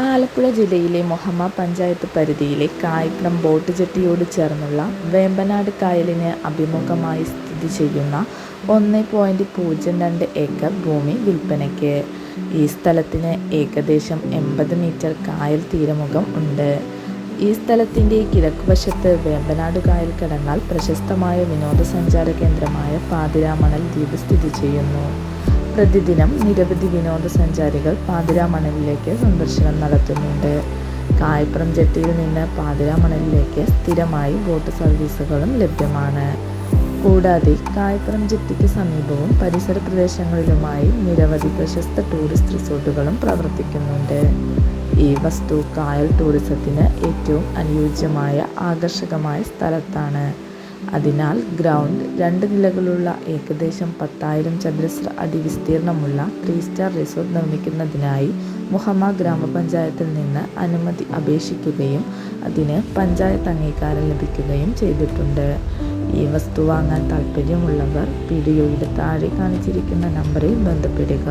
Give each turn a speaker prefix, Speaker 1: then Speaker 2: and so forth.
Speaker 1: ആലപ്പുഴ ജില്ലയിലെ മുഹമ്മ പഞ്ചായത്ത് പരിധിയിലെ കായപ്പുറം ബോട്ട് ജെട്ടിയോട് ചേർന്നുള്ള വേമ്പനാട് കായലിന് അഭിമുഖമായി സ്ഥിതി ചെയ്യുന്ന 1.02 ഏക്കർ ഭൂമി വിൽപ്പനയ്ക്ക്. ഈ സ്ഥലത്തിന് ഏകദേശം 80 മീറ്റർ കായൽ തീരമുഖം ഉണ്ട്. ഈ സ്ഥലത്തിൻ്റെ കിഴക്കുവശത്ത് വേമ്പനാട് കായൽ കടന്നാൽ പ്രശസ്തമായ വിനോദസഞ്ചാര കേന്ദ്രമായ പാതിരാമണൽ ദ്വീപ് സ്ഥിതി ചെയ്യുന്നു. പ്രതിദിനം നിരവധി വിനോദസഞ്ചാരികൾ പാതിരാമണലിലേക്ക് സന്ദർശനം നടത്തുന്നുണ്ട്. കായപ്പുറം ജെട്ടിയിൽ നിന്ന് പാതിരാമണലിലേക്ക് സ്ഥിരമായി ബോട്ട് സർവീസുകളും ലഭ്യമാണ്. കൂടാതെ കായപ്പുറം ജെട്ടിക്ക് സമീപവും പരിസര പ്രദേശങ്ങളിലുമായി നിരവധി പ്രശസ്ത ടൂറിസ്റ്റ് റിസോർട്ടുകളും പ്രവർത്തിക്കുന്നുണ്ട്. ഈ വസ്തു കായൽ ടൂറിസത്തിന് ഏറ്റവും അനുയോജ്യമായ ആകർഷകമായ സ്ഥലത്താണ്. അതിനാൽ ഗ്രൗണ്ട് 2 നിലകളുള്ള ഏകദേശം 10,000 ചതുരശ്ര അടി വിസ്തീർണമുള്ള 3 സ്റ്റാർ റിസോർട്ട് നിർമ്മിക്കുന്നതിനായി മുഹമ്മ ഗ്രാമപഞ്ചായത്തിൽ നിന്ന് അനുമതി അപേക്ഷിക്കുകയും അതിന് പഞ്ചായത്ത് അംഗീകാരം ലഭിക്കുകയും ചെയ്തിട്ടുണ്ട്. ഈ വസ്തു വാങ്ങാൻ താൽപ്പര്യമുള്ളവർ വീഡിയോയുടെ താഴെ കാണിച്ചിരിക്കുന്ന നമ്പറിൽ ബന്ധപ്പെടുക.